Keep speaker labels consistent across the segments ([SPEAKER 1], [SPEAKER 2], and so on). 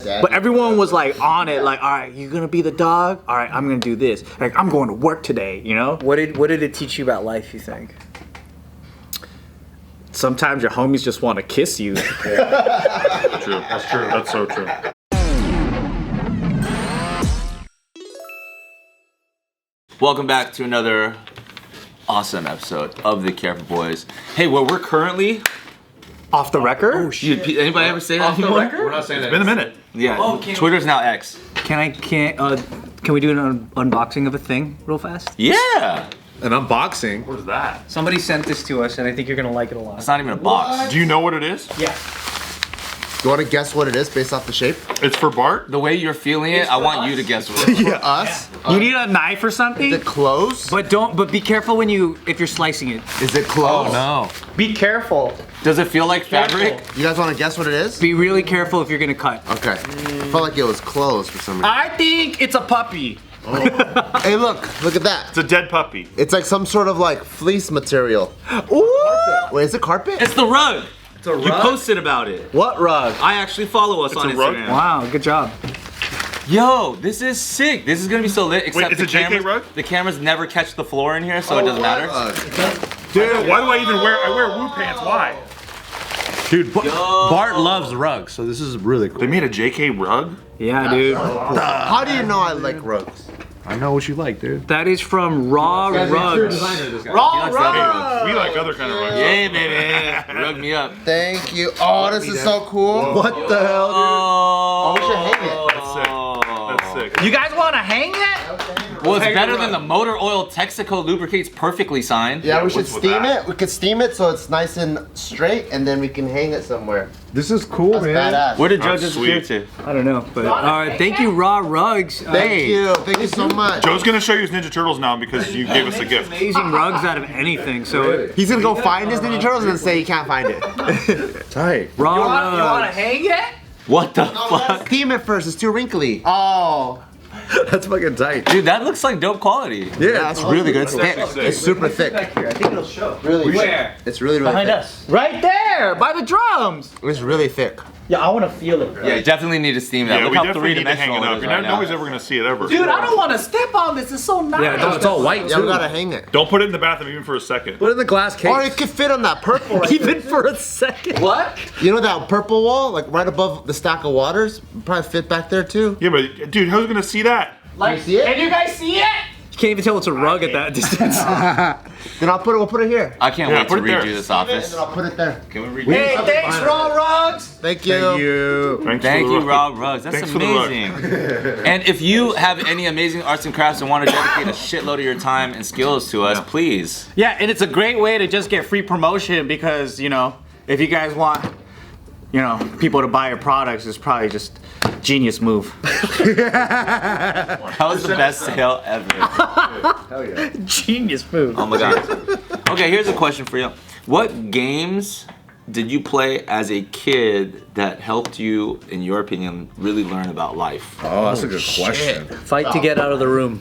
[SPEAKER 1] But everyone was like on it, like, all right, you're gonna be the dog? All right, I'm gonna do this. Like, I'm going to work today, you know?
[SPEAKER 2] What did it teach you about life, you think?
[SPEAKER 1] Sometimes your homies just want to kiss you.
[SPEAKER 3] True. That's true. That's so true.
[SPEAKER 4] Welcome back to another awesome episode of the Careful Boys. Hey, where we're currently
[SPEAKER 1] Off the record?
[SPEAKER 4] Oh shit! Anybody ever say that anymore?
[SPEAKER 3] We're not saying that. It's been a minute.
[SPEAKER 4] Yeah. Twitter's now X.
[SPEAKER 2] Can we do an unboxing of a thing real fast?
[SPEAKER 4] Yeah.
[SPEAKER 5] An unboxing?
[SPEAKER 3] What is that?
[SPEAKER 2] Somebody sent this to us, and I think you're gonna like it a lot.
[SPEAKER 4] It's not even a box.
[SPEAKER 3] Do you know what it is?
[SPEAKER 2] Yeah.
[SPEAKER 5] You want to guess what it is based off the shape?
[SPEAKER 3] It's for Bart.
[SPEAKER 4] The way you're feeling it, I want you to guess what it is.
[SPEAKER 5] Yeah, us?
[SPEAKER 1] You need a knife or something?
[SPEAKER 5] Is it close?
[SPEAKER 2] But be careful if you're slicing it.
[SPEAKER 5] Is it close?
[SPEAKER 4] No.
[SPEAKER 1] Be careful.
[SPEAKER 4] Does it feel like fabric?
[SPEAKER 5] You guys want to guess what it is?
[SPEAKER 2] Be really careful if you're gonna cut.
[SPEAKER 5] Okay. I felt like it was closed for some reason.
[SPEAKER 1] I think it's a puppy.
[SPEAKER 5] Hey, look at that.
[SPEAKER 3] It's a dead puppy.
[SPEAKER 5] It's like some sort of like fleece material.
[SPEAKER 1] Ooh!
[SPEAKER 5] Wait, is it carpet?
[SPEAKER 4] It's the rug.
[SPEAKER 2] It's a rug.
[SPEAKER 4] You posted about it.
[SPEAKER 1] What rug?
[SPEAKER 4] I actually follow us on
[SPEAKER 3] a rug?
[SPEAKER 4] Instagram.
[SPEAKER 2] Wow, good job.
[SPEAKER 4] Yo, this is sick. This is gonna be so lit. Except
[SPEAKER 3] it's
[SPEAKER 4] the
[SPEAKER 3] a JK
[SPEAKER 4] cameras,
[SPEAKER 3] rug?
[SPEAKER 4] the cameras never catch the floor in here, so it doesn't matter.
[SPEAKER 3] Dude, why do I even wear? I wear Woo pants. Why?
[SPEAKER 6] Dude, Bart loves rugs, so this is really cool.
[SPEAKER 3] They made a JK rug?
[SPEAKER 1] Yeah, dude.
[SPEAKER 5] How do you know I like rugs?
[SPEAKER 6] I know what you like, dude.
[SPEAKER 2] That is from Raw Rugs.
[SPEAKER 1] Raw
[SPEAKER 4] rug.
[SPEAKER 3] We like other kind of rugs.
[SPEAKER 4] Yeah, baby. Rug me up.
[SPEAKER 5] Thank you. Oh, this is so cool. What the hell, dude?
[SPEAKER 4] Oh,
[SPEAKER 5] we should hang it.
[SPEAKER 3] That's sick. That's sick.
[SPEAKER 1] You guys want to hang it?
[SPEAKER 4] Well, it's better than the motor oil Texaco lubricates perfectly sign.
[SPEAKER 5] Yeah, we should
[SPEAKER 3] What's with
[SPEAKER 5] steam
[SPEAKER 3] that?
[SPEAKER 5] it. We could steam it so it's nice and straight, and then we can hang it somewhere.
[SPEAKER 6] This is cool,
[SPEAKER 5] That's
[SPEAKER 6] man.
[SPEAKER 5] badass.
[SPEAKER 4] Where did Joe
[SPEAKER 3] That's
[SPEAKER 4] disappear
[SPEAKER 3] sweet.
[SPEAKER 4] to?
[SPEAKER 2] I don't know, but thank you, Raw Rugs.
[SPEAKER 5] Thank you. Thank you so much.
[SPEAKER 3] Joe's gonna show you his Ninja Turtles now because you gave us a gift.
[SPEAKER 2] Amazing rugs out of anything. So
[SPEAKER 5] He's gonna go find his Ninja Turtles and then say he can't find it.
[SPEAKER 6] Tight.
[SPEAKER 2] Raw
[SPEAKER 1] You want to
[SPEAKER 2] Rugs.
[SPEAKER 1] hang it?
[SPEAKER 4] What the fuck?
[SPEAKER 5] Steam it first. It's too wrinkly.
[SPEAKER 1] Oh.
[SPEAKER 6] That's fucking tight.
[SPEAKER 4] Dude, that looks like dope quality.
[SPEAKER 5] Yeah, it's really good. It's thick.
[SPEAKER 3] sick.
[SPEAKER 5] It's super thick.
[SPEAKER 2] I think it'll show.
[SPEAKER 5] Really.
[SPEAKER 1] Where?
[SPEAKER 5] It's really thick.
[SPEAKER 2] us.
[SPEAKER 1] Right there, by the drums.
[SPEAKER 5] It's really thick.
[SPEAKER 2] Yeah, I want to feel it.
[SPEAKER 4] Yeah, you definitely need to steam that.
[SPEAKER 3] Yeah,
[SPEAKER 4] Look
[SPEAKER 3] we
[SPEAKER 4] how
[SPEAKER 3] definitely need to hang it
[SPEAKER 4] three-dimensional
[SPEAKER 3] up.
[SPEAKER 4] it is
[SPEAKER 3] You're
[SPEAKER 4] right
[SPEAKER 3] not,
[SPEAKER 4] now.
[SPEAKER 3] nobody's ever gonna see it ever.
[SPEAKER 1] Dude, I don't want to step on this. It's so nice.
[SPEAKER 2] Yeah, it's all white
[SPEAKER 5] Yeah,
[SPEAKER 2] too.
[SPEAKER 5] we gotta hang it.
[SPEAKER 3] Don't put it in the bathroom even for a second.
[SPEAKER 6] Put it in the glass case.
[SPEAKER 5] Or it could fit on that purple right
[SPEAKER 2] Even
[SPEAKER 5] there.
[SPEAKER 2] for a second.
[SPEAKER 1] What?
[SPEAKER 5] You know that purple wall? Like right above the stack of waters? Probably fit back there too.
[SPEAKER 3] Yeah, but dude, who's gonna see that?
[SPEAKER 1] Like,
[SPEAKER 5] see it?
[SPEAKER 1] Can you guys see it?
[SPEAKER 2] You can't even tell it's a rug at that distance.
[SPEAKER 5] Then we'll put it here.
[SPEAKER 4] I can't
[SPEAKER 3] Yeah,
[SPEAKER 4] wait to
[SPEAKER 3] put it there.
[SPEAKER 4] redo this
[SPEAKER 5] And
[SPEAKER 4] office.
[SPEAKER 5] then I'll put it there.
[SPEAKER 4] Can we redo
[SPEAKER 1] Hey,
[SPEAKER 4] this?
[SPEAKER 1] thanks, Raw Rugs.
[SPEAKER 5] Thank you.
[SPEAKER 3] Thanks
[SPEAKER 4] Thank
[SPEAKER 3] for
[SPEAKER 4] you,
[SPEAKER 3] the
[SPEAKER 4] Rob Rugs. That's
[SPEAKER 3] Thanks for the rug.
[SPEAKER 4] amazing. And if you have any amazing arts and crafts and want to dedicate a shitload of your time and skills to us, please.
[SPEAKER 1] Yeah, and it's a great way to just get free promotion because, you know, if you guys want, you know, people to buy your products, it's probably just genius move.
[SPEAKER 4] That was the best sale ever.
[SPEAKER 1] Genius move.
[SPEAKER 4] Oh my god. Okay, here's a question for you. What games did you play as a kid that helped you, in your opinion, really learn about life?
[SPEAKER 6] Oh, that's a good question.
[SPEAKER 2] Fight to get out of the room.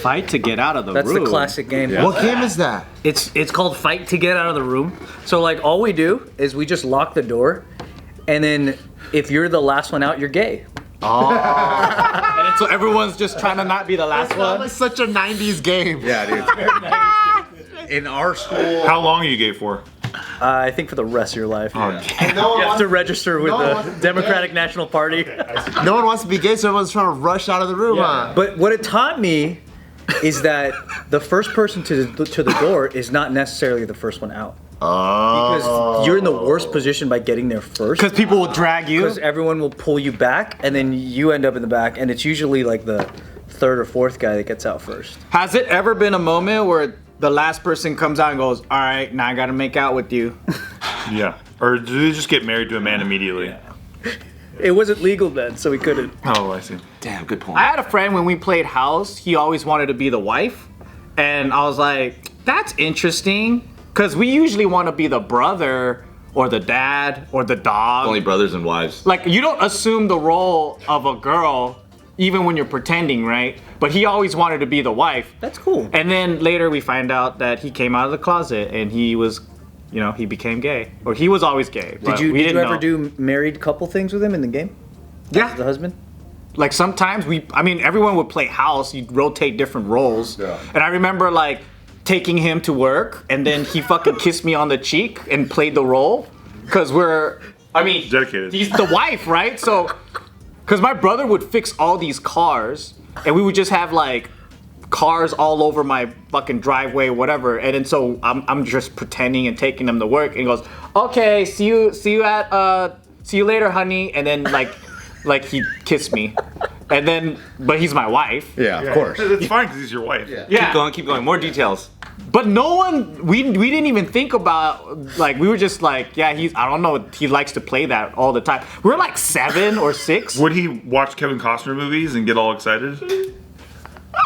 [SPEAKER 1] Fight to get out of the
[SPEAKER 2] That's
[SPEAKER 1] room.
[SPEAKER 2] the classic game.
[SPEAKER 5] What game is that?
[SPEAKER 2] It's called Fight to get out of the room. So like all we do is we just lock the door, and then if you're the last one out, you're gay.
[SPEAKER 1] And so everyone's just trying to not be the last one.
[SPEAKER 5] It's such a 90s game.
[SPEAKER 6] Yeah, dude. In our school.
[SPEAKER 3] How long are you gay for?
[SPEAKER 2] I think for the rest of your life.
[SPEAKER 5] And no one,
[SPEAKER 2] You have to
[SPEAKER 5] wants,
[SPEAKER 2] register with
[SPEAKER 5] No one
[SPEAKER 2] the
[SPEAKER 5] wants to be
[SPEAKER 2] Democratic National Party.
[SPEAKER 5] no one wants to be gay, so everyone's trying to rush out of the room, huh?
[SPEAKER 2] But what it taught me is that the first person to the door is not necessarily the first one out. Because you're in the worst position by getting there first.
[SPEAKER 1] Because people will drag you.
[SPEAKER 2] Because everyone will pull you back, and then you end up in the back, and it's usually like the third or fourth guy that gets out first.
[SPEAKER 1] Has it ever been a moment where the last person comes out and goes, all right, now I gotta make out with you?
[SPEAKER 3] Yeah. Or do they just get married to a man immediately?
[SPEAKER 2] It wasn't legal then, so we couldn't.
[SPEAKER 3] Oh, I see.
[SPEAKER 4] Damn, good point.
[SPEAKER 1] I had a friend when we played house, he always wanted to be the wife. And I was like, that's interesting. Because we usually want to be the brother or the dad or the dog.
[SPEAKER 4] Only brothers and wives.
[SPEAKER 1] Like, you don't assume the role of a girl even when you're pretending, right? But he always wanted to be the wife.
[SPEAKER 2] That's cool.
[SPEAKER 1] And then later we find out that he came out of the closet and he was, you know, he became gay. Or he was always gay.
[SPEAKER 2] Did you ever do married couple things with him in the game?
[SPEAKER 1] Yeah.
[SPEAKER 2] The husband?
[SPEAKER 1] Like sometimes everyone would play house. You'd rotate different roles.
[SPEAKER 7] Yeah.
[SPEAKER 1] And I remember like taking him to work, and then he fucking kissed me on the cheek and played the role. Cause
[SPEAKER 3] Dedicated.
[SPEAKER 1] he's the wife, right? So, cause my brother would fix all these cars, and we would just have like cars all over my fucking driveway, whatever. And then so I'm just pretending and taking them to work, and he goes, "Okay, see you later, honey." And then like he kissed me, and then but he's my wife.
[SPEAKER 7] Yeah, of course.
[SPEAKER 3] It's fine because he's your wife.
[SPEAKER 1] Yeah.
[SPEAKER 4] Keep going. More details.
[SPEAKER 1] But no one, we didn't even think about, like, we were just like, yeah, I don't know, he likes to play that all the time. We were like 7 or 6.
[SPEAKER 3] Would he watch Kevin Costner movies and get all excited?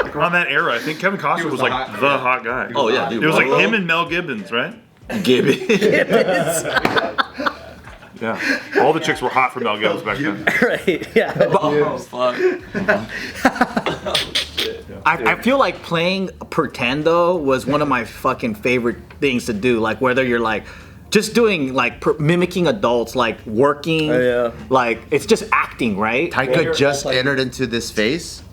[SPEAKER 3] Like around that era, I think Kevin Costner was like the hot guy.
[SPEAKER 4] Oh yeah, dude.
[SPEAKER 3] It was like him and Mel Gibbons, right?
[SPEAKER 4] Gibbons.
[SPEAKER 3] Yeah. All the chicks were hot for Mel Gibbons back then.
[SPEAKER 2] Right, yeah.
[SPEAKER 4] Oh, fuck.
[SPEAKER 1] I feel like playing pretend, though, was one of my fucking favorite things to do. Like, whether you're like, just doing, like, mimicking adults, like, working.
[SPEAKER 2] Yeah.
[SPEAKER 1] Like, it's just acting, right?
[SPEAKER 5] Taika just entered into this phase,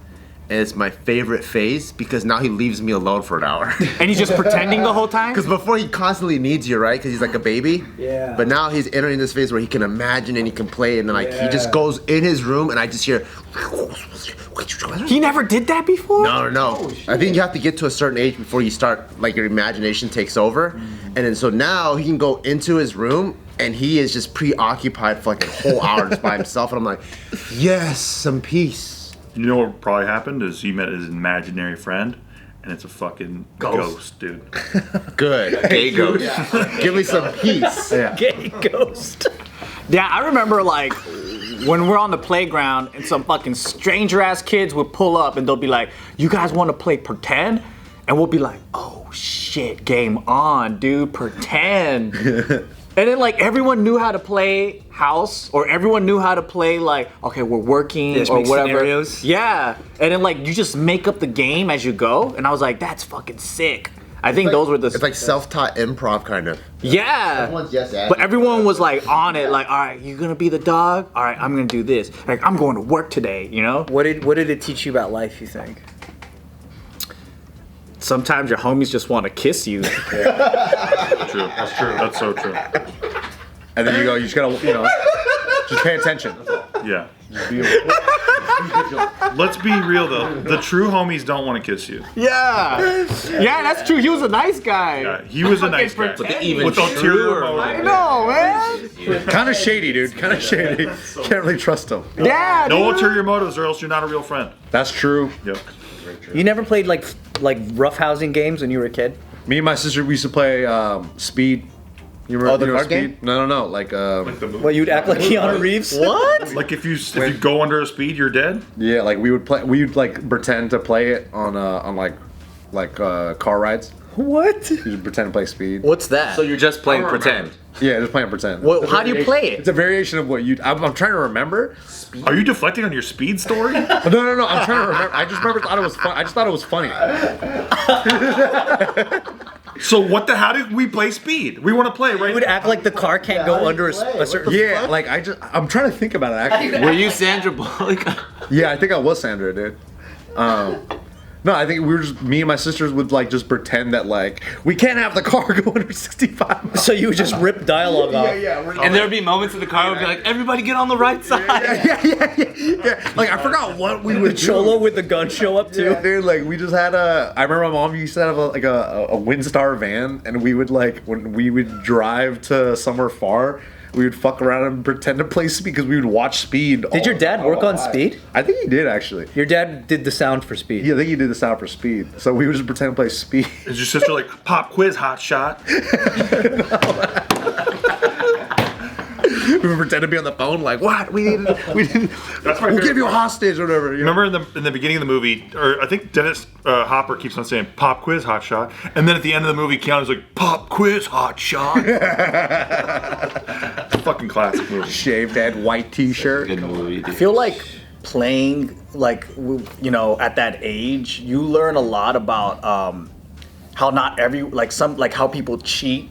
[SPEAKER 5] and it's my favorite phase because now he leaves me alone for an hour.
[SPEAKER 1] And he's just pretending the whole time?
[SPEAKER 5] Because before he constantly needs you, right? Because he's like a baby.
[SPEAKER 2] Yeah.
[SPEAKER 5] But now he's entering this phase where he can imagine and he can play, and then like he just goes in his room, and I just hear.
[SPEAKER 1] He never did that before?
[SPEAKER 5] No. I think you have to get to a certain age before you start, like your imagination takes over, and then so now he can go into his room. And he is just preoccupied for like a whole hour just by himself, and I'm like, yes, some peace.
[SPEAKER 3] You know what probably happened is he met his imaginary friend, and it's a fucking ghost dude.
[SPEAKER 5] Good.
[SPEAKER 4] Gay ghost.
[SPEAKER 5] Give me some peace.
[SPEAKER 2] Gay ghost.
[SPEAKER 1] Yeah, I remember like when we're on the playground and some fucking stranger ass kids would pull up and they'll be like, "You guys want to play pretend?" And we'll be like, "Oh shit, game on, dude, pretend." And then like everyone knew how to play house, or everyone knew how to play like, okay, we're working
[SPEAKER 2] Just
[SPEAKER 1] or
[SPEAKER 2] make
[SPEAKER 1] whatever.
[SPEAKER 2] scenarios.
[SPEAKER 1] Yeah, and then like you just make up the game as you go, and I was like, that's fucking sick. I think those were the.
[SPEAKER 5] It's like self-taught improv kind of.
[SPEAKER 1] Yeah.
[SPEAKER 5] Everyone's just
[SPEAKER 1] But everyone was like on it, like, all right, you're gonna be the dog. All right, I'm gonna do this. Like, I'm going to work today. You know.
[SPEAKER 2] What did it teach you about life, you think?
[SPEAKER 1] Sometimes your homies just want to kiss you.
[SPEAKER 3] True. That's true. That's so true.
[SPEAKER 7] And then you just gotta, just pay attention.
[SPEAKER 3] Yeah. Let's be real though. The true homies don't want to kiss you.
[SPEAKER 1] Yeah. Yeah, that's true. He was a nice guy.
[SPEAKER 3] Yeah, he was a nice guy.
[SPEAKER 1] But
[SPEAKER 4] even
[SPEAKER 3] With ulterior
[SPEAKER 4] truer.
[SPEAKER 1] I
[SPEAKER 3] motive.
[SPEAKER 1] know, man.
[SPEAKER 7] Kind of shady, dude. Kind of shady. Can't really trust him.
[SPEAKER 1] Yeah.
[SPEAKER 3] No
[SPEAKER 1] dude.
[SPEAKER 3] ulterior motives, or else you're not a real friend.
[SPEAKER 7] That's true.
[SPEAKER 3] Yep.
[SPEAKER 2] You never played like roughhousing games when you were a kid?
[SPEAKER 7] Me and my sister, we used to play Speed. You remember,
[SPEAKER 5] Oh, the
[SPEAKER 7] you know
[SPEAKER 5] card
[SPEAKER 7] Speed?
[SPEAKER 5] game?
[SPEAKER 7] No. Like,
[SPEAKER 2] Well, you'd act like Keanu Reeves?
[SPEAKER 1] What?
[SPEAKER 3] Like if you go under a speed, you're dead.
[SPEAKER 7] yeah, like we would like pretend to play it on car rides.
[SPEAKER 2] What?
[SPEAKER 7] You pretend to play Speed.
[SPEAKER 1] What's that?
[SPEAKER 4] So you're just playing pretend.
[SPEAKER 7] Yeah, just playing pretend.
[SPEAKER 1] How do you play
[SPEAKER 7] It's
[SPEAKER 1] it?
[SPEAKER 7] a variation of what you. I'm trying to remember.
[SPEAKER 3] Are you deflecting on your speed story?
[SPEAKER 7] No. I'm trying to remember. I just thought it was fun. I just thought it was funny.
[SPEAKER 3] So how did we play speed? We want to play, right?
[SPEAKER 2] You would act like the car can't go under a certain...
[SPEAKER 7] Yeah, like I'm trying to think about it actually.
[SPEAKER 4] Were you Sandra Bullock?
[SPEAKER 7] Yeah, I think I was Sandra, dude. No, I think we were just me and my sisters would like just pretend that like we can't have the car go under 65.
[SPEAKER 2] So you would just rip dialogue off.
[SPEAKER 4] And there would be moments in the car would be like, everybody get on the right side.
[SPEAKER 7] Yeah. Like I forgot what we would
[SPEAKER 2] The Cholo with the gun show up too.
[SPEAKER 7] Yeah, dude, like we just had I remember my mom used to have a Windstar van, and we would like when we would drive to somewhere far, we would fuck around and pretend to play Speed because we would watch Speed.
[SPEAKER 2] Did your dad work on Speed?
[SPEAKER 7] I think he did actually.
[SPEAKER 2] Your dad did the sound for Speed.
[SPEAKER 7] Yeah, I think he did the sound for Speed. So we would just pretend to play Speed.
[SPEAKER 3] Is your sister like pop quiz hot shot?
[SPEAKER 7] We would pretend to be on the phone like, what? We didn't.
[SPEAKER 3] That's my
[SPEAKER 7] We'll give you a
[SPEAKER 3] favorite.
[SPEAKER 7] hostage or whatever. You know?
[SPEAKER 3] Remember in the beginning of the movie, or I think Dennis Hopper keeps on saying pop quiz hot shot, and then at the end of the movie, Keanu's like pop quiz hot shot. Fucking classic movie.
[SPEAKER 7] Shaved head, white T-shirt.
[SPEAKER 4] Good movie,
[SPEAKER 1] I
[SPEAKER 4] dude.
[SPEAKER 1] feel like playing, like, at that age, you learn a lot about how not every, like, how people cheat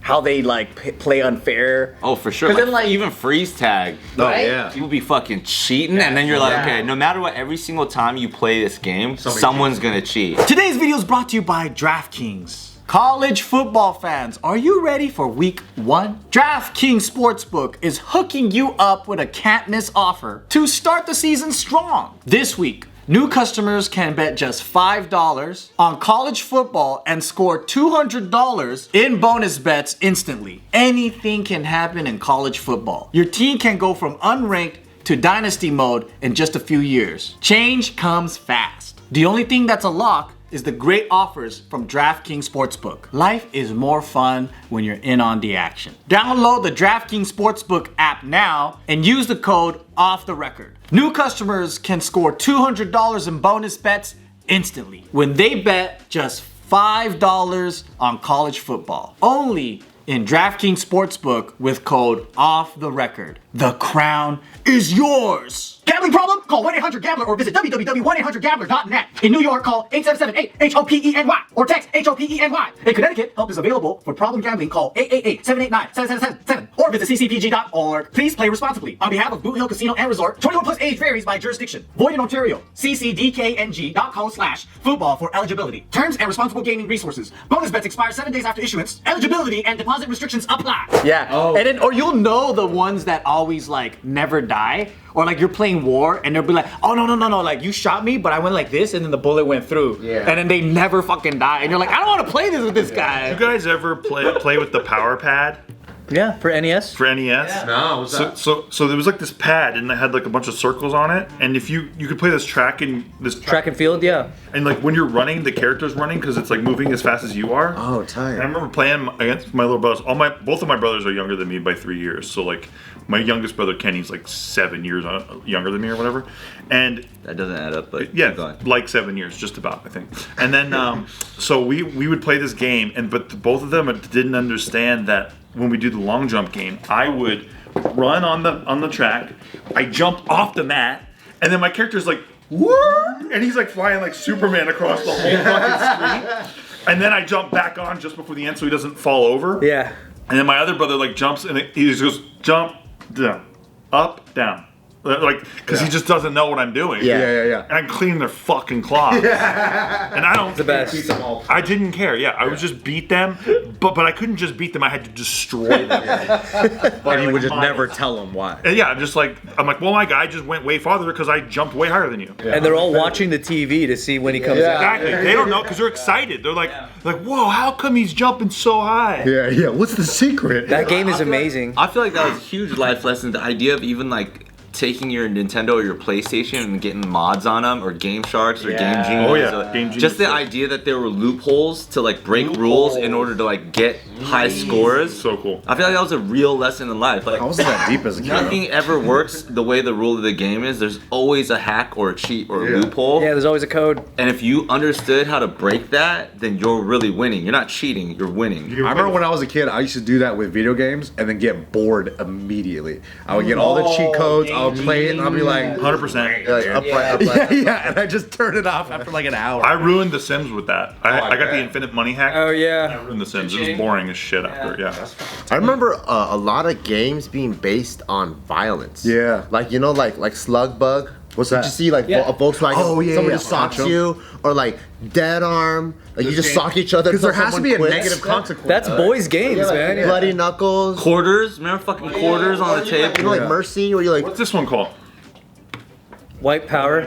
[SPEAKER 1] how they like play unfair.
[SPEAKER 4] Oh, for sure.
[SPEAKER 1] 'Cause
[SPEAKER 4] Like,
[SPEAKER 1] then, like-
[SPEAKER 4] even freeze tag.
[SPEAKER 1] Right?
[SPEAKER 7] yeah.
[SPEAKER 4] People be fucking cheating, and then you're like, okay, no matter what, every single time you play this game, someone's gonna cheat.
[SPEAKER 1] Today's video is brought to you by DraftKings. College football fans, are you ready for week 1? DraftKings Sportsbook is hooking you up with a can't miss offer to start the season strong. This week, new customers can bet just $5 on college football and score $200 in bonus bets instantly. Anything can happen in college football. Your team can go from unranked to dynasty mode in just a few years. Change comes fast. The only thing that's a lock is the great offers from DraftKings Sportsbook. Life is more fun when you're in on the action. Download the DraftKings Sportsbook app now and use the code OFFTHERECORD. New customers can score $200 in bonus bets instantly when they bet just $5 on college football. Only in DraftKings Sportsbook with code OFFTHERECORD. The crown is yours. Gambling problem? Call 1-800-GAMBLER or visit www.1800gambler.net. In New York, call 877-8-HOPENY or text HOPENY. In Connecticut, help is available for problem gambling. Call 888-789-7777 or visit ccpg.org. Please play responsibly. On behalf of Boot Hill Casino and Resort, 21 plus age varies by jurisdiction. Void in Ontario. ccdkng.com/football for eligibility. Terms and responsible gaming resources. Bonus bets expire 7 days after issuance. Eligibility and deposit restrictions apply. Yeah. And then, or you'll know the ones that always like never die. Or like you're playing war and they'll be like, oh no, like you shot me, but I went like this and then the bullet went through. Yeah. And then they never fucking die. And you're like, I don't want to play this with this guy.
[SPEAKER 3] You guys ever play with the power pad?
[SPEAKER 2] Yeah, for NES.
[SPEAKER 3] For NES?
[SPEAKER 2] Yeah.
[SPEAKER 7] No, what's that?
[SPEAKER 3] So there was like this pad and it had like a bunch of circles on it, and if you could play this track and
[SPEAKER 2] field, yeah.
[SPEAKER 3] and like when you're running, the character's running because it's like moving as fast as you are.
[SPEAKER 5] Oh, tight.
[SPEAKER 3] And I remember playing against my little brothers. Both of my brothers are younger than me by 3 years. So like my youngest brother Kenny's like 7 years younger than me or whatever, and
[SPEAKER 4] That doesn't add up, but
[SPEAKER 3] yeah,
[SPEAKER 4] keep going.
[SPEAKER 3] like 7 years, just about, I think. And then so we would play this game, but both of them didn't understand that when we do the long jump game, I would run on the track, I jump off the mat, and then my character's like, woo! And he's like flying like Superman across the whole fucking screen. And then I jump back on just before the end so he doesn't fall over.
[SPEAKER 2] Yeah.
[SPEAKER 3] And then my other brother like jumps and he just goes jump, down, up, down. Like, because he just doesn't know what I'm doing.
[SPEAKER 5] Yeah.
[SPEAKER 3] And I'm cleaning their fucking claws. And I don't.
[SPEAKER 2] The best.
[SPEAKER 3] I didn't care. Yeah, I would just beat them, but I couldn't just beat them. I had to destroy them.
[SPEAKER 7] But he would just never tell them why.
[SPEAKER 3] And yeah, I'm like, well, my guy just went way farther because I jumped way higher than you.
[SPEAKER 2] Yeah. And they're all watching the TV to see when he comes out.
[SPEAKER 3] Exactly. They don't know because they're excited. They're like, whoa, how come he's jumping so high?
[SPEAKER 5] Yeah. What's the secret?
[SPEAKER 2] That game is amazing.
[SPEAKER 4] I feel like that was a huge life lesson. The idea of even like taking your Nintendo or your PlayStation and getting mods on them, or Game Sharks or Game Genius.
[SPEAKER 3] Oh, yeah.
[SPEAKER 4] So
[SPEAKER 3] Game Genius.
[SPEAKER 4] just the idea that there were loopholes to like break rules in order to like get high scores.
[SPEAKER 3] So cool.
[SPEAKER 4] I feel like that was a real lesson in life. Like
[SPEAKER 7] I wasn't that deep as a kid.
[SPEAKER 4] nothing ever works the way the rule of the game is. There's always a hack or a cheat or a loophole.
[SPEAKER 2] Yeah, there's always a code.
[SPEAKER 4] And if you understood how to break that, then you're really winning. You're not cheating, you're winning.
[SPEAKER 7] I remember when I was a kid, I used to do that with video games and then get bored immediately. I would get all the cheat codes, I would play it, and I'd be like,
[SPEAKER 3] 100%.
[SPEAKER 5] Like upright.
[SPEAKER 7] yeah, and I just turn it off after like an hour.
[SPEAKER 3] I ruined The Sims with that. I got the infinite money hack.
[SPEAKER 2] Oh yeah.
[SPEAKER 3] I ruined The Sims. It was boring as shit after. Yeah.
[SPEAKER 5] I remember a lot of games being based on violence.
[SPEAKER 7] Yeah.
[SPEAKER 5] Like, you know, like Slug Bug.
[SPEAKER 7] What's that?
[SPEAKER 5] Did you see like a Volkswagen?
[SPEAKER 7] Oh, yeah,
[SPEAKER 5] somebody
[SPEAKER 7] yeah.
[SPEAKER 5] socks
[SPEAKER 7] Poncho.
[SPEAKER 5] you, or like Dead Arm. Like you just sock each other.
[SPEAKER 7] Because there
[SPEAKER 5] until
[SPEAKER 7] has to
[SPEAKER 5] someone
[SPEAKER 7] be a
[SPEAKER 5] quits.
[SPEAKER 7] negative consequence.
[SPEAKER 2] That's boys' games, man. Yeah.
[SPEAKER 5] Bloody Knuckles.
[SPEAKER 4] Quarters? Remember fucking quarters on the table?
[SPEAKER 5] You know, like Mercy, where you like.
[SPEAKER 3] What's this one called?
[SPEAKER 2] White power.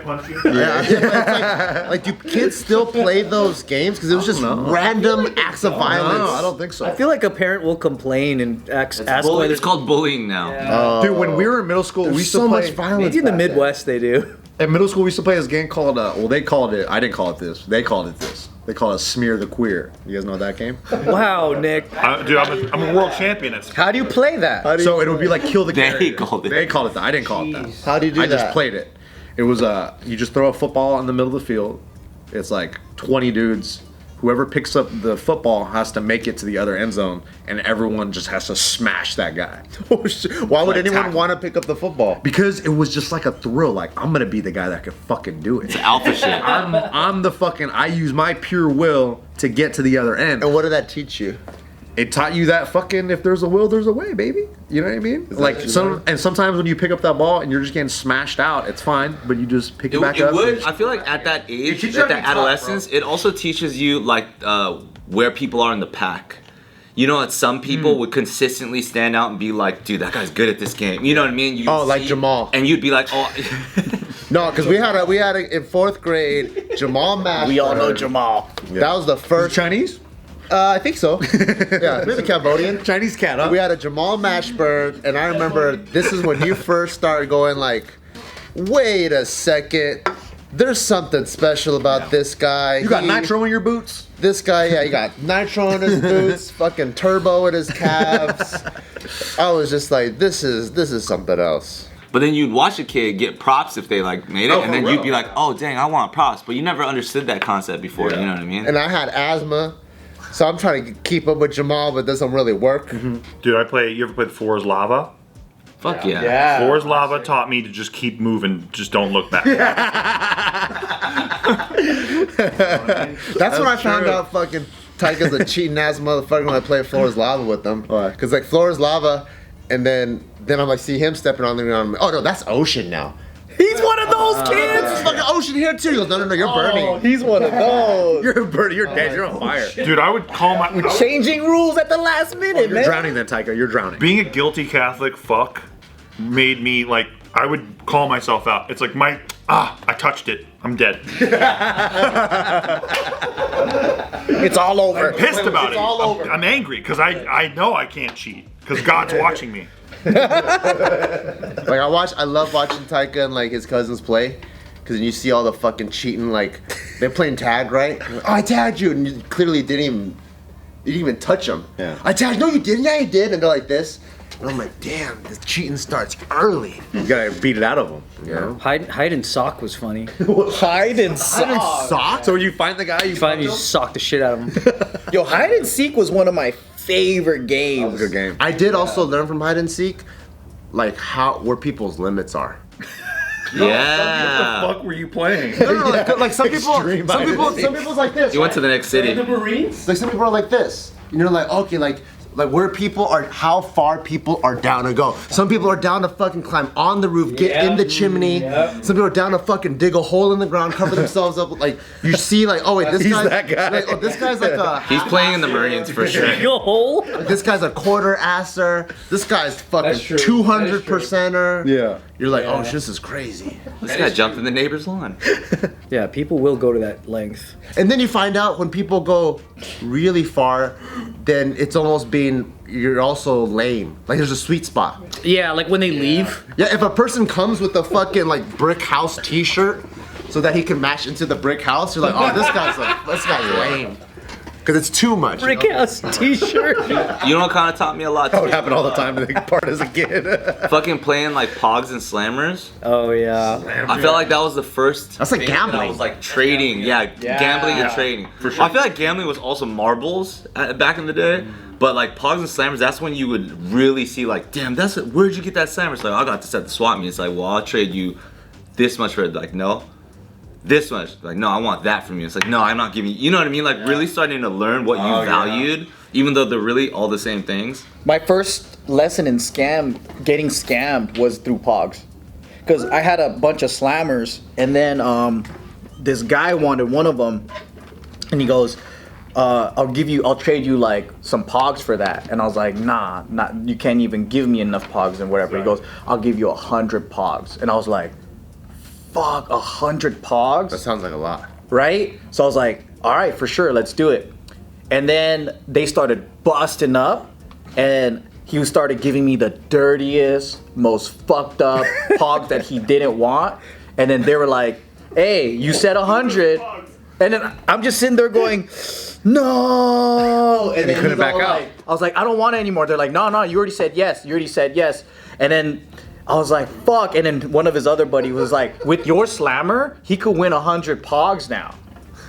[SPEAKER 5] Yeah. It's like, do kids still play those games? Because it was just random acts of violence.
[SPEAKER 7] No, I don't think so.
[SPEAKER 2] I feel like a parent will complain and ask why
[SPEAKER 4] It's
[SPEAKER 2] there's
[SPEAKER 4] called bullying now.
[SPEAKER 7] Dude, when we were in middle school, we
[SPEAKER 5] There's
[SPEAKER 7] used to
[SPEAKER 5] so
[SPEAKER 7] play.
[SPEAKER 5] much violence.
[SPEAKER 2] maybe in the
[SPEAKER 5] back then.
[SPEAKER 2] Midwest they do.
[SPEAKER 7] In middle school, we used to play this game called, well, they called it, I didn't call it this. They called it this. They call it Smear the Queer. You guys know that game?
[SPEAKER 2] Wow, Nick.
[SPEAKER 3] Dude, I'm a world champion at
[SPEAKER 2] How do you play that?
[SPEAKER 7] So it would be like kill the
[SPEAKER 4] They
[SPEAKER 7] carrier.
[SPEAKER 4] called it.
[SPEAKER 7] They called it that. I didn't call it that.
[SPEAKER 5] How do you do
[SPEAKER 7] I
[SPEAKER 5] that?
[SPEAKER 7] just played it. It was you just throw a football in the middle of the field. It's like 20 dudes. Whoever picks up the football has to make it to the other end zone, and everyone just has to smash that guy.
[SPEAKER 5] Why would
[SPEAKER 7] Like
[SPEAKER 5] anyone
[SPEAKER 7] tackle.
[SPEAKER 5] want to pick up the football?
[SPEAKER 7] Because it was just like a thrill. Like, I'm gonna be the guy that can fucking do it.
[SPEAKER 4] Alpha shit.
[SPEAKER 7] I'm the fucking. I use my pure will to get to the other end.
[SPEAKER 5] And what did that teach you?
[SPEAKER 7] it taught you that fucking if there's a will, there's a way, baby. You know what I mean? Like sometimes when you pick up that ball and you're just getting smashed out, it's fine, but you just pick it back up.
[SPEAKER 4] I feel like at that age,
[SPEAKER 7] teaches you
[SPEAKER 4] at
[SPEAKER 7] how to
[SPEAKER 4] that
[SPEAKER 7] be tough,
[SPEAKER 4] adolescence, it also teaches you like where people are in the pack. You know, that some people would consistently stand out and be like, dude, that guy's good at this game. You know what I mean?
[SPEAKER 5] Like Jamal.
[SPEAKER 4] And you'd be like, oh.
[SPEAKER 5] No, because we had in 4th grade, Jamal Mashburn.
[SPEAKER 1] We all know Jamal.
[SPEAKER 5] That was the first.
[SPEAKER 7] Chinese?
[SPEAKER 5] I think so. Yeah, maybe Cambodian.
[SPEAKER 7] Chinese cat, huh?
[SPEAKER 5] We had a Jamal Mashburn, and I remember this is when you first started going like, wait a second, there's something special about this guy.
[SPEAKER 7] You got nitro in your boots?
[SPEAKER 5] This guy, yeah, he got nitro in his boots, fucking turbo in his calves. I was just like, this is something else.
[SPEAKER 4] But then you'd watch a kid get props if they like made it, and then you'd be like, oh dang, I want props. But you never understood that concept before, you know what I mean?
[SPEAKER 5] And I had asthma, so I'm trying to keep up with Jamal, but it doesn't really work.
[SPEAKER 3] Dude, you ever played Floor's Lava?
[SPEAKER 4] Fuck yeah.
[SPEAKER 3] Floor's Lava taught me to just keep moving, just don't look back.
[SPEAKER 5] That's when I found out fucking Tyka's a cheating ass motherfucker when I play Floor's Lava with them. Because like Floor's Lava, and then I'm like, see him stepping on the ground. Oh no, that's Ocean now.
[SPEAKER 1] He's one of those kids.
[SPEAKER 5] It's fucking Ocean here too. He goes, no, you're burning.
[SPEAKER 1] He's one of those.
[SPEAKER 7] You're burning, you're dead, you're on fire.
[SPEAKER 3] Dude, I would call my...
[SPEAKER 1] Changing rules at the last minute,
[SPEAKER 7] You're
[SPEAKER 1] man.
[SPEAKER 7] drowning then, Tyka, you're drowning.
[SPEAKER 3] Being a guilty Catholic fuck made me like, I would call myself out. It's like, I touched it. I'm dead.
[SPEAKER 1] It's all over.
[SPEAKER 3] I'm pissed about it.
[SPEAKER 1] all over.
[SPEAKER 3] I'm angry because I know I can't cheat because God's watching me.
[SPEAKER 5] Like I love watching Tyka and like his cousins play, because you see all the fucking cheating. Like they're playing tag, right? Oh, I tagged you, and you clearly didn't even touch them.
[SPEAKER 7] Yeah.
[SPEAKER 5] I tagged. No, you didn't. Yeah, you did. And they're like this. And I'm like, damn, this cheating starts early.
[SPEAKER 7] You gotta beat it out of them.
[SPEAKER 5] Yeah.
[SPEAKER 2] Hide and sock was funny.
[SPEAKER 1] Hide and sock.
[SPEAKER 5] Sock?
[SPEAKER 7] So when you find the guy, you
[SPEAKER 2] You sock the shit out of him.
[SPEAKER 1] Yo, hide and seek was one of my favorite games.
[SPEAKER 7] That was a good game.
[SPEAKER 5] I did also learn from hide and seek, like where people's limits are.
[SPEAKER 4] Yeah.
[SPEAKER 3] What the fuck were you playing?
[SPEAKER 5] No, like some people's like this.
[SPEAKER 4] You went to the next city.
[SPEAKER 5] Marines? Like some people are like this. You know, like okay, like where people are, how far people are down to go. Some people are down to fucking climb on the roof, get in the chimney. Some people are down to fucking dig a hole in the ground, cover themselves up. Like you see, like oh wait, this
[SPEAKER 7] He's
[SPEAKER 5] guy's
[SPEAKER 7] that guy.
[SPEAKER 5] Like, oh, this guy's like a.
[SPEAKER 4] He's playing in the Marines for sure.
[SPEAKER 2] Yo, hole.
[SPEAKER 5] This guy's a quarter asser. This guy's fucking 200%er.
[SPEAKER 7] Yeah.
[SPEAKER 5] You're like, oh, this is crazy.
[SPEAKER 4] This guy jumped in the neighbor's lawn.
[SPEAKER 2] Yeah, people will go to that length.
[SPEAKER 5] And then you find out when people go really far, then it's almost you're also lame. Like there's a sweet spot.
[SPEAKER 2] Yeah, like when they leave.
[SPEAKER 5] Yeah, if a person comes with a fucking like brick house t-shirt so that he can match into the brick house, you're like, oh, this guy's lame. Because it's too much.
[SPEAKER 2] Brick house t-shirt.
[SPEAKER 4] You know what kind of taught me a lot
[SPEAKER 7] That would
[SPEAKER 4] too?
[SPEAKER 7] happen all the time to take part as a kid.
[SPEAKER 4] Fucking playing like Pogs and Slammers.
[SPEAKER 2] Oh yeah.
[SPEAKER 4] I felt like that was the first.
[SPEAKER 5] That's like
[SPEAKER 4] thing that I
[SPEAKER 5] gambling.
[SPEAKER 4] was like trading. Yeah, gambling and trading. For sure. I feel like gambling was also marbles back in the day. But like Pogs and Slammers, that's when you would really see like, damn, where'd you get that Slammer? It's like, I got this at the swap meet. It's like, well, I'll trade you this much for it. Like, no. This much. Like, no, I want that from you. It's like, no, I'm not giving you. You know what I mean? Like, really starting to learn what you valued, even though they're really all the same things.
[SPEAKER 1] My first lesson in getting scammed was through Pogs. Because I had a bunch of slammers, and then this guy wanted one of them, and he goes, I'll trade you like some Pogs for that. And I was like, nah, you can't even give me enough Pogs and whatever. He goes, I'll give you 100 Pogs. And I was like, fuck, 100 Pogs?
[SPEAKER 5] That sounds like a lot.
[SPEAKER 1] Right? So I was like, all right, for sure, let's do it. And then they started busting up, and he started giving me the dirtiest, most fucked up Pogs that he didn't want. And then they were like, hey, you said 100. And then I'm just sitting there going, no. And then
[SPEAKER 7] couldn't back out.
[SPEAKER 1] I was like, I don't want it anymore. They're like, no, you already said yes. And then I was like, fuck. And then one of his other buddy was like, with your slammer, he could win 100 Pogs now.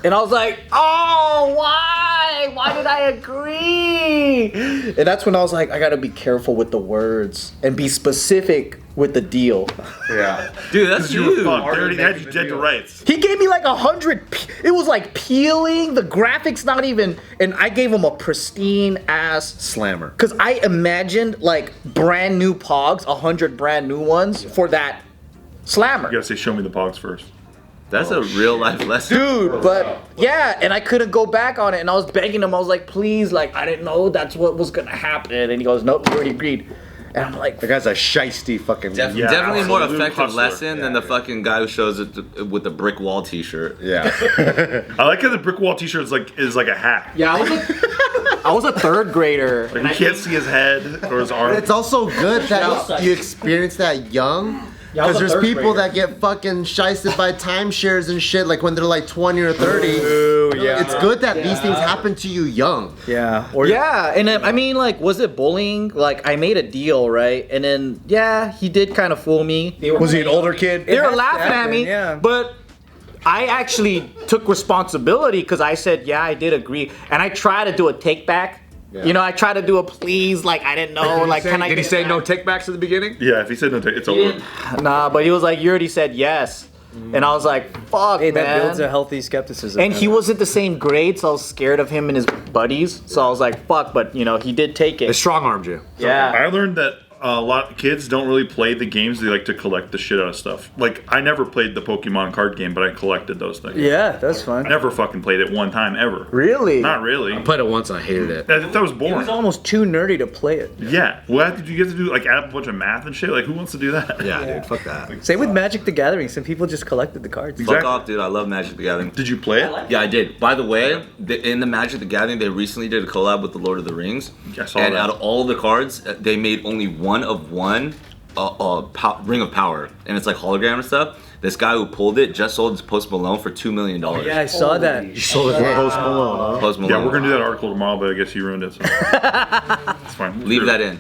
[SPEAKER 2] And I was like, oh, why? Why did I agree? And that's when I was like, I gotta be careful with the words and be specific with the deal.
[SPEAKER 7] Yeah.
[SPEAKER 4] Dude, that's
[SPEAKER 3] You were
[SPEAKER 4] huge.
[SPEAKER 3] fucked. They already had you dead to rights.
[SPEAKER 2] He gave me like 100. It was like peeling, the graphics not even, and I gave him a pristine ass
[SPEAKER 7] Slammer.
[SPEAKER 2] Because I imagined like brand new Pogs, 100 brand new ones for that slammer.
[SPEAKER 3] You gotta say, show me the pogs first.
[SPEAKER 4] That's a real life lesson.
[SPEAKER 2] Dude, but yeah, and I couldn't go back on it, and I was begging him. I was like, please, like, I didn't know that's what was gonna happen. And he goes, nope, you already agreed. And I'm like,
[SPEAKER 7] The guy's a shiesty fucking.
[SPEAKER 3] Yeah,
[SPEAKER 4] Definitely a more
[SPEAKER 3] absolute
[SPEAKER 4] effective
[SPEAKER 3] hustler.
[SPEAKER 4] lesson than the fucking guy who shows it with the brick wall T-shirt.
[SPEAKER 7] Yeah.
[SPEAKER 3] I like how the brick wall T-shirt is like a hack.
[SPEAKER 1] Yeah, I was a third grader.
[SPEAKER 3] Like, you can't see his head or his arm.
[SPEAKER 5] It's also good that you experience that young.
[SPEAKER 1] Yeah, I was
[SPEAKER 5] Because
[SPEAKER 1] a
[SPEAKER 5] there's
[SPEAKER 1] third
[SPEAKER 5] people
[SPEAKER 1] grader.
[SPEAKER 5] that get fucking shysted by timeshares and shit, like when they're like 20 or 30.
[SPEAKER 2] ooh, yeah.
[SPEAKER 5] It's good that these things happen to you young.
[SPEAKER 2] yeah, or yeah, and I mean, like, was it bullying? Like, I made a deal, right? And then, yeah, he did kind of fool me.
[SPEAKER 7] Was he an older kid?
[SPEAKER 1] They were
[SPEAKER 2] has to
[SPEAKER 1] laughing at
[SPEAKER 2] happen,
[SPEAKER 1] me,
[SPEAKER 2] yeah.
[SPEAKER 1] but I actually took responsibility because I said, yeah, I did agree. And I tried to do a take back. You know, I tried to do a please, like, I didn't know, like, can I
[SPEAKER 6] Did he
[SPEAKER 1] get
[SPEAKER 6] say
[SPEAKER 1] back?
[SPEAKER 6] no takebacks at the beginning?
[SPEAKER 3] Yeah, if he said no, it's over.
[SPEAKER 1] Nah, but he was like, you already said yes. And I was like, fuck,
[SPEAKER 2] Hey,
[SPEAKER 1] man.
[SPEAKER 2] that builds a healthy skepticism.
[SPEAKER 1] And he wasn't the same grade, so I was scared of him and his buddies. So I was like, fuck, but, you know, he did take
[SPEAKER 6] They
[SPEAKER 1] it.
[SPEAKER 6] strong armed you.
[SPEAKER 1] Yeah.
[SPEAKER 3] I learned that a lot of kids don't really play the games. They like to collect the shit out of stuff. Like, I never played the Pokemon card game, but I collected those things.
[SPEAKER 2] Yeah, that's fun.
[SPEAKER 3] I never fucking played it one time ever.
[SPEAKER 1] Really?
[SPEAKER 3] Not really.
[SPEAKER 6] Played it once and I hated it.
[SPEAKER 3] That was
[SPEAKER 2] It
[SPEAKER 3] boring.
[SPEAKER 2] was almost too nerdy to play it.
[SPEAKER 3] Yeah. What did you get to do? Like, add up a bunch of math and shit? Like, who wants to do that?
[SPEAKER 6] Yeah, dude, fuck that.
[SPEAKER 2] Same with Magic the Gathering. Some people just collected the cards.
[SPEAKER 3] Exactly.
[SPEAKER 4] Fuck off, dude. I love Magic the Gathering.
[SPEAKER 3] Did you play it?
[SPEAKER 4] Yeah, I did. By the way, in the Magic the Gathering, they recently did a collab with the Lord of the Rings.
[SPEAKER 3] I saw
[SPEAKER 4] And
[SPEAKER 3] that.
[SPEAKER 4] out of all the cards, they made only one of one Ring of Power. And it's like hologram and stuff. This guy who pulled it just sold his Post Malone for $2 million.
[SPEAKER 2] Yeah, I saw that.
[SPEAKER 1] Sold it for Post Malone, huh?
[SPEAKER 4] Post Malone.
[SPEAKER 3] Yeah, we're gonna do that article tomorrow, but I guess you ruined it. So. It's fine.
[SPEAKER 4] Leave that in.